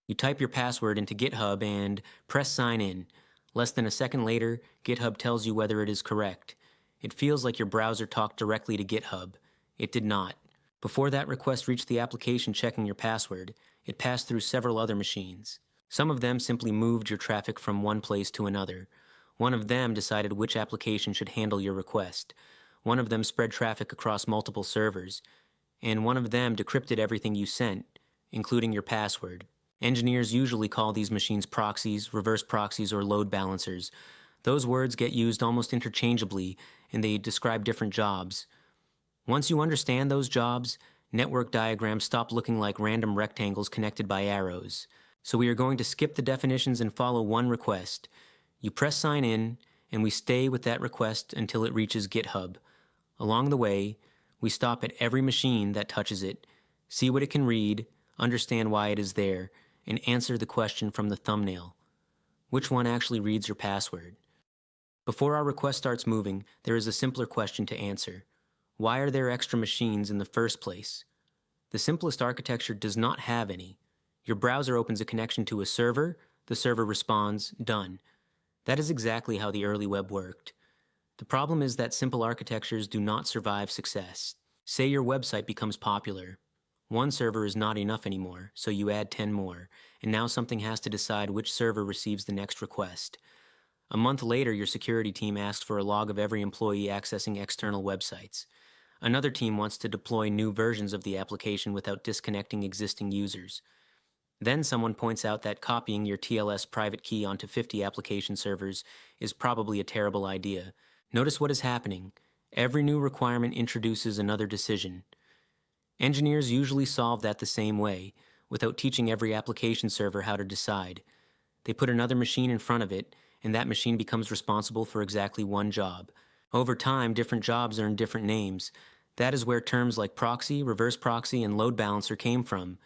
You type your password into GitHub and press sign in. Less than a second later, GitHub tells you whether it is correct. It feels like your browser talked directly to GitHub. It did not. Before that request reached the application checking your password, it passed through several other machines. Some of them simply moved your traffic from one place to another. One of them decided which application should handle your request. One of them spread traffic across multiple servers. And one of them decrypted everything you sent, including your password. Engineers usually call these machines proxies, reverse proxies, or load balancers. Those words get used almost interchangeably, and they describe different jobs. Once you understand those jobs, network diagrams stop looking like random rectangles connected by arrows. So we are going to skip the definitions and follow one request. You press sign in, and we stay with that request until it reaches GitHub. Along the way, we stop at every machine that touches it, see what it can read, understand why it is there, and answer the question from the thumbnail. Which one actually reads your password? Before our request starts moving, there is a simpler question to answer. Why are there extra machines in the first place? The simplest architecture does not have any. Your browser opens a connection to a server, the server responds, done. That is exactly how the early web worked. The problem is that simple architectures do not survive success. Say your website becomes popular. One server is not enough anymore, so you add 10 more, and now something has to decide which server receives the next request. A month later, your security team asks for a log of every employee accessing external websites. Another team wants to deploy new versions of the application without disconnecting existing users. Then someone points out that copying your TLS private key onto 50 application servers is probably a terrible idea. Notice what is happening. Every new requirement introduces another decision. Engineers usually solve that the same way, without teaching every application server how to decide. They put another machine in front of it, and that machine becomes responsible for exactly one job. Over time, different jobs earn different names. That is where terms like proxy, reverse proxy, and load balancer came from.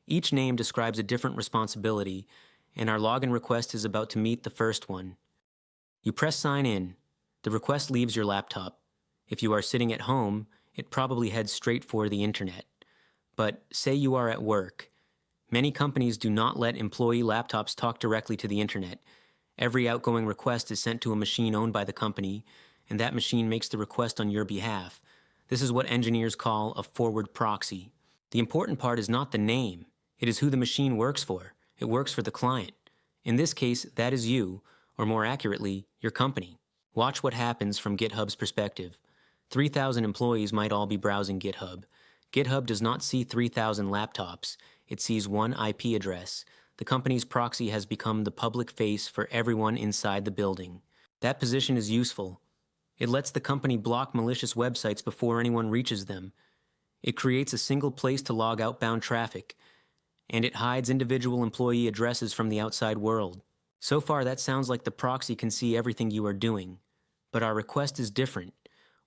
Each name describes a different responsibility, and our login request is about to meet the first one. You press sign in. The request leaves your laptop. If you are sitting at home, it probably heads straight for the internet. But say you are at work. Many companies do not let employee laptops talk directly to the internet. Every outgoing request is sent to a machine owned by the company, and that machine makes the request on your behalf. This is what engineers call a forward proxy. The important part is not the name. It is who the machine works for. It works for the client. In this case, that is you, or more accurately, your company. Watch what happens from GitHub's perspective. 3,000 employees might all be browsing GitHub. GitHub does not see 3,000 laptops. It sees one IP address. The company's proxy has become the public face for everyone inside the building. That position is useful. It lets the company block malicious websites before anyone reaches them. It creates a single place to log outbound traffic, and it hides individual employee addresses from the outside world. So far, that sounds like the proxy can see everything you are doing. But our request is different.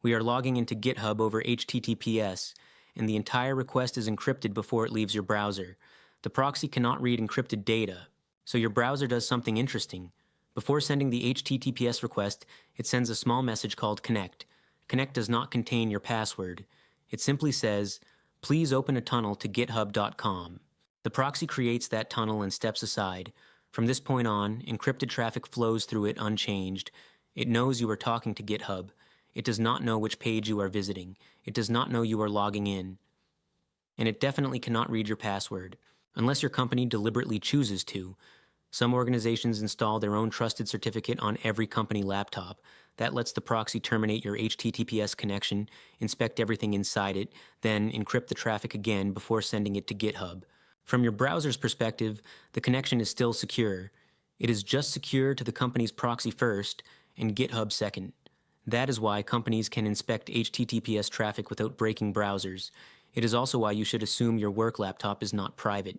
We are logging into GitHub over HTTPS, and the entire request is encrypted before it leaves your browser. The proxy cannot read encrypted data, so your browser does something interesting. Before sending the HTTPS request, it sends a small message called connect. Connect does not contain your password. It simply says, please open a tunnel to github.com. The proxy creates that tunnel and steps aside. From this point on, encrypted traffic flows through it unchanged. It knows you are talking to GitHub. It does not know which page you are visiting. It does not know you are logging in. And it definitely cannot read your password, unless your company deliberately chooses to. Some organizations install their own trusted certificate on every company laptop. That lets the proxy terminate your HTTPS connection, inspect everything inside it, then encrypt the traffic again before sending it to GitHub. From your browser's perspective, the connection is still secure. It is just secure to the company's proxy first, and GitHub second. That is why companies can inspect HTTPS traffic without breaking browsers. It is also why you should assume your work laptop is not private.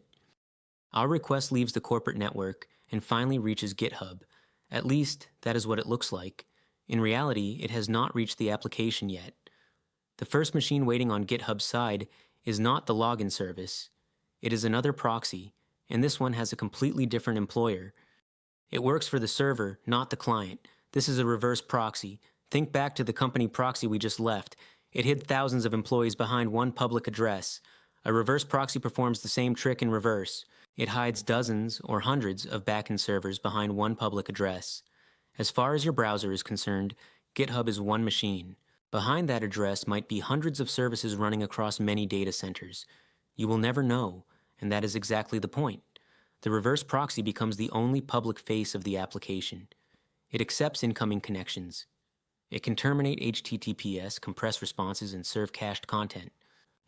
Our request leaves the corporate network and finally reaches GitHub. At least, that is what it looks like. In reality, it has not reached the application yet. The first machine waiting on GitHub's side is not the login service. It is another proxy, and this one has a completely different employer. It works for the server, not the client. This is a reverse proxy. Think back to the company proxy we just left. It hid thousands of employees behind one public address. A reverse proxy performs the same trick in reverse. It hides dozens or hundreds of backend servers behind one public address. As far as your browser is concerned, GitHub is one machine. Behind that address might be hundreds of services running across many data centers. You will never know, and that is exactly the point. The reverse proxy becomes the only public face of the application. It accepts incoming connections. It can terminate HTTPS, compress responses, and serve cached content.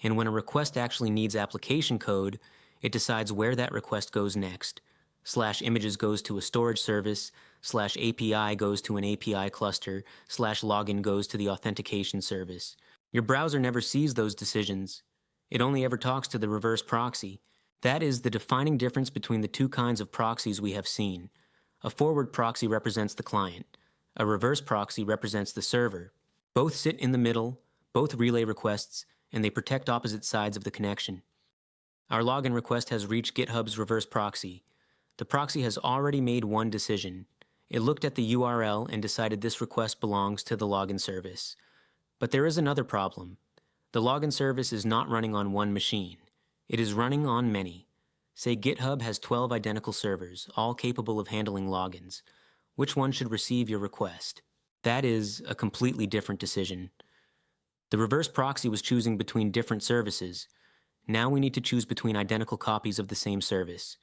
And when a request actually needs application code, it decides where that request goes next. /images goes to a storage service, /API goes to an API cluster, /login goes to the authentication service. Your browser never sees those decisions. It only ever talks to the reverse proxy. That is the defining difference between the two kinds of proxies we have seen. A forward proxy represents the client. A reverse proxy represents the server. Both sit in the middle, both relay requests, and they protect opposite sides of the connection. Our login request has reached GitHub's reverse proxy. The proxy has already made one decision. It looked at the URL and decided this request belongs to the login service. But there is another problem. The login service is not running on one machine. It is running on many. Say GitHub has 12 identical servers, all capable of handling logins. Which one should receive your request? That is a completely different decision. The reverse proxy was choosing between different services. Now we need to choose between identical copies of the same service.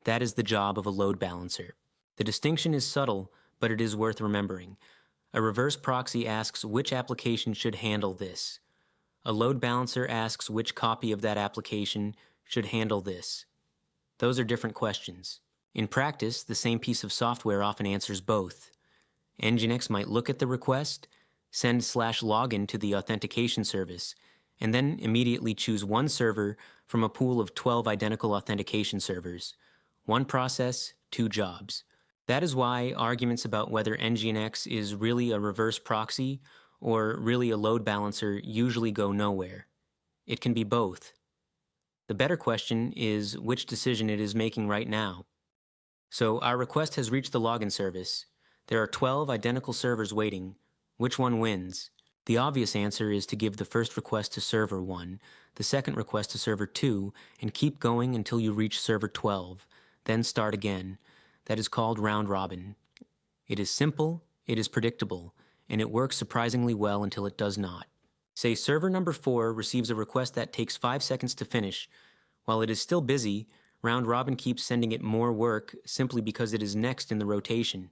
That is the job of a load balancer. The distinction is subtle, but it is worth remembering. A reverse proxy asks which application should handle this. A load balancer asks which copy of that application should handle this. Those are different questions. In practice, the same piece of software often answers both. Nginx might look at the request, send /login to the authentication service, and then immediately choose one server from a pool of 12 identical authentication servers. One process, two jobs. That is why arguments about whether Nginx is really a reverse proxy or really a load balancer usually go nowhere. It can be both. The better question is which decision it is making right now. So our request has reached the login service. There are 12 identical servers waiting. Which one wins? The obvious answer is to give the first request to server 1, the second request to server 2, and keep going until you reach server 12. Then start again. That is called round robin. It is simple, it is predictable, and it works surprisingly well until it does not. Say server number 4 receives a request that takes 5 seconds to finish. While it is still busy, round robin keeps sending it more work simply because it is next in the rotation.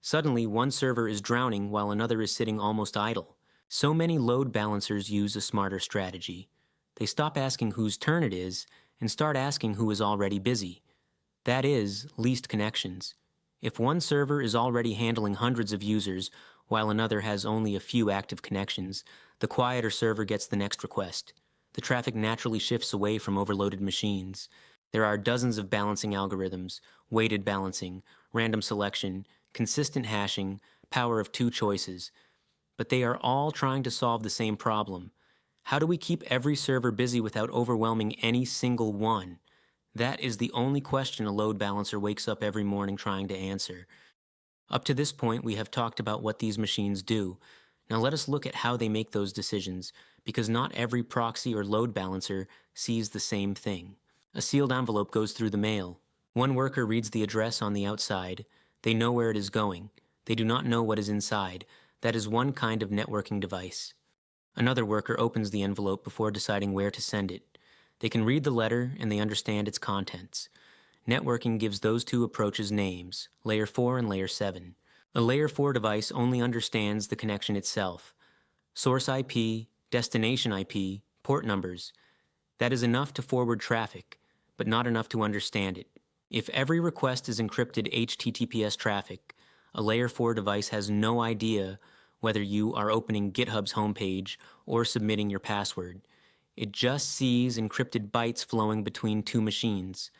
Suddenly, one server is drowning while another is sitting almost idle. So many load balancers use a smarter strategy. They stop asking whose turn it is and start asking who is already busy. That is, least connections. If one server is already handling hundreds of users while another has only a few active connections, the quieter server gets the next request. The traffic naturally shifts away from overloaded machines. There are dozens of balancing algorithms, weighted balancing, random selection, consistent hashing, power of two choices. But they are all trying to solve the same problem. How do we keep every server busy without overwhelming any single one? That is the only question a load balancer wakes up every morning trying to answer. Up to this point, we have talked about what these machines do. Now let us look at how they make those decisions, because not every proxy or load balancer sees the same thing. A sealed envelope goes through the mail. One worker reads the address on the outside. They know where it is going. They do not know what is inside. That is one kind of networking device. Another worker opens the envelope before deciding where to send it. They can read the letter and they understand its contents. Networking gives those two approaches names, Layer 4 and Layer 7. A Layer 4 device only understands the connection itself. Source IP, destination IP, port numbers. That is enough to forward traffic, but not enough to understand it. If every request is encrypted HTTPS traffic, a Layer 4 device has no idea whether you are opening GitHub's homepage or submitting your password. It just sees encrypted bytes flowing between two machines.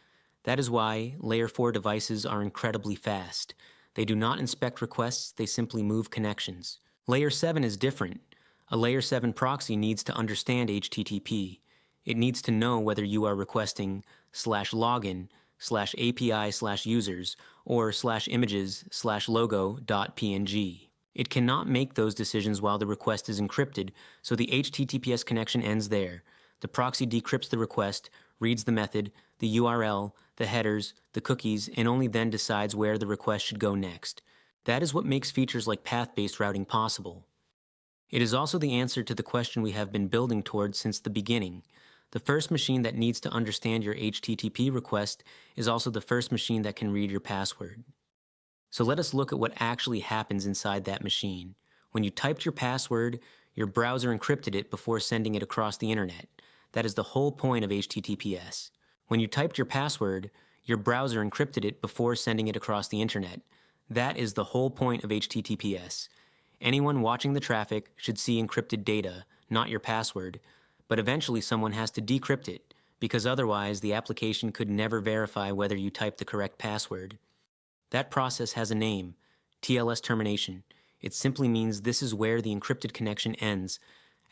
That is why Layer 4 devices are incredibly fast. They do not inspect requests, they simply move connections. Layer 7 is different. A Layer 7 proxy needs to understand HTTP. It needs to know whether you are requesting /login, /API/users, or /images/logo.png. It cannot make those decisions while the request is encrypted, so the HTTPS connection ends there. The proxy decrypts the request, reads the method, the URL, the headers, the cookies, and only then decides where the request should go next. That is what makes features like path-based routing possible. It is also the answer to the question we have been building towards since the beginning. The first machine that needs to understand your HTTP request is also the first machine that can read your password. So let us look at what actually happens inside that machine. When you typed your password, your browser encrypted it before sending it across the internet. That is the whole point of HTTPS. When you typed your password, your browser encrypted it before sending it across the internet. That is the whole point of HTTPS. Anyone watching the traffic should see encrypted data, not your password, but eventually someone has to decrypt it, because otherwise the application could never verify whether you typed the correct password. That process has a name, TLS termination. It simply means this is where the encrypted connection ends.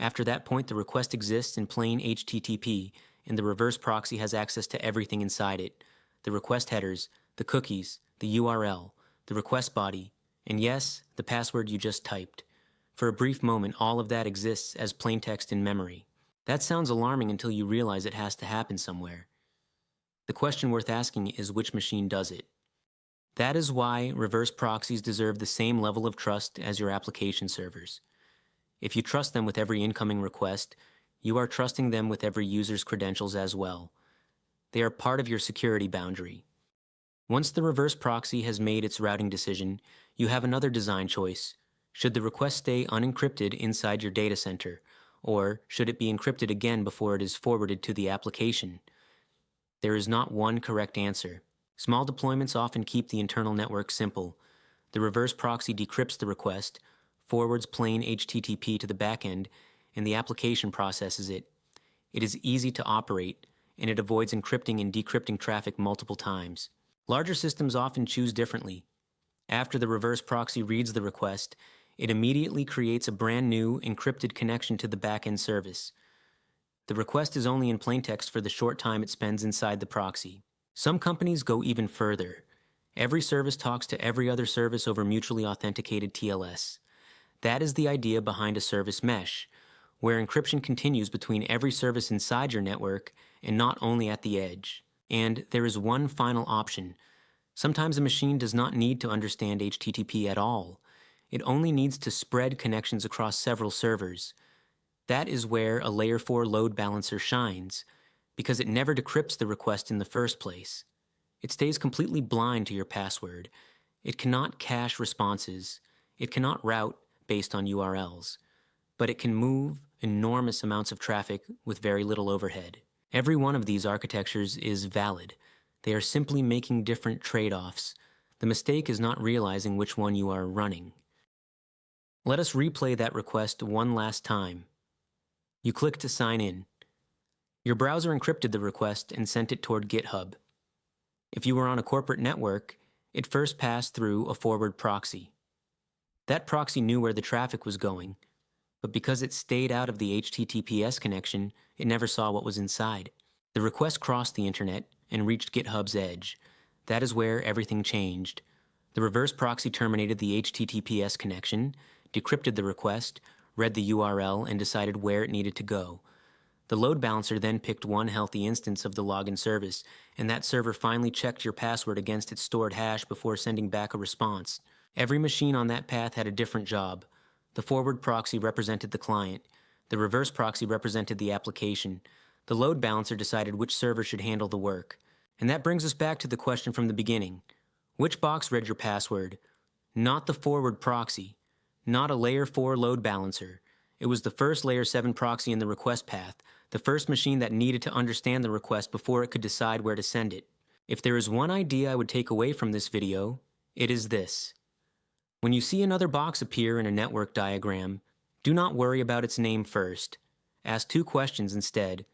After that point, the request exists in plain HTTP, and the reverse proxy has access to everything inside it: the request headers, the cookies, the URL, the request body, and yes, the password you just typed. For a brief moment, all of that exists as plaintext in memory. That sounds alarming until you realize it has to happen somewhere. The question worth asking is which machine does it? That is why reverse proxies deserve the same level of trust as your application servers. If you trust them with every incoming request, you are trusting them with every user's credentials as well. They are part of your security boundary. Once the reverse proxy has made its routing decision, you have another design choice. Should the request stay unencrypted inside your data center, or should it be encrypted again before it is forwarded to the application? There is not one correct answer. Small deployments often keep the internal network simple. The reverse proxy decrypts the request, forwards plain HTTP to the backend, and the application processes it. It is easy to operate, and it avoids encrypting and decrypting traffic multiple times. Larger systems often choose differently. After the reverse proxy reads the request, it immediately creates a brand new encrypted connection to the backend service. The request is only in plaintext for the short time it spends inside the proxy. Some companies go even further. Every service talks to every other service over mutually authenticated TLS. That is the idea behind a service mesh, where encryption continues between every service inside your network and not only at the edge. And there is one final option. Sometimes a machine does not need to understand HTTP at all. It only needs to spread connections across several servers. That is where a Layer 4 load balancer shines, because it never decrypts the request in the first place. It stays completely blind to your password. It cannot cache responses. It cannot route based on URLs. But it can move enormous amounts of traffic with very little overhead. Every one of these architectures is valid. They are simply making different trade-offs. The mistake is not realizing which one you are running. Let us replay that request one last time. You click to sign in. Your browser encrypted the request and sent it toward GitHub. If you were on a corporate network, it first passed through a forward proxy. That proxy knew where the traffic was going, but because it stayed out of the HTTPS connection, it never saw what was inside. The request crossed the internet and reached GitHub's edge. That is where everything changed. The reverse proxy terminated the HTTPS connection, decrypted the request, read the URL, and decided where it needed to go. The load balancer then picked one healthy instance of the login service, and that server finally checked your password against its stored hash before sending back a response. Every machine on that path had a different job. The forward proxy represented the client. The reverse proxy represented the application. The load balancer decided which server should handle the work. And that brings us back to the question from the beginning. Which box read your password? Not the forward proxy. Not a Layer 4 load balancer. It was the first Layer 7 proxy in the request path, the first machine that needed to understand the request before it could decide where to send it. If there is one idea I would take away from this video, it is this. When you see another box appear in a network diagram, do not worry about its name first. Ask two questions instead.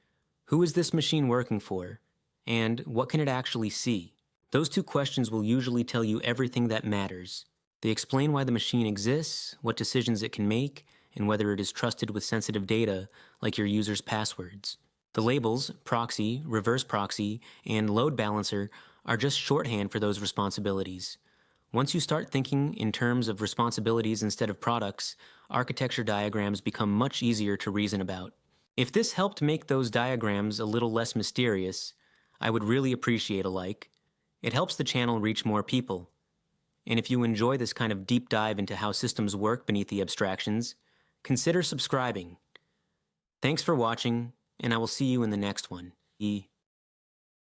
Who is this machine working for? And what can it actually see? Those two questions will usually tell you everything that matters. They explain why the machine exists, what decisions it can make, and whether it is trusted with sensitive data like your user's passwords. The labels, proxy, reverse proxy, and load balancer are just shorthand for those responsibilities. Once you start thinking in terms of responsibilities instead of products, architecture diagrams become much easier to reason about. If this helped make those diagrams a little less mysterious, I would really appreciate a like. It helps the channel reach more people. And if you enjoy this kind of deep dive into how systems work beneath the abstractions, consider subscribing. Thanks for watching, and I will see you in the next one.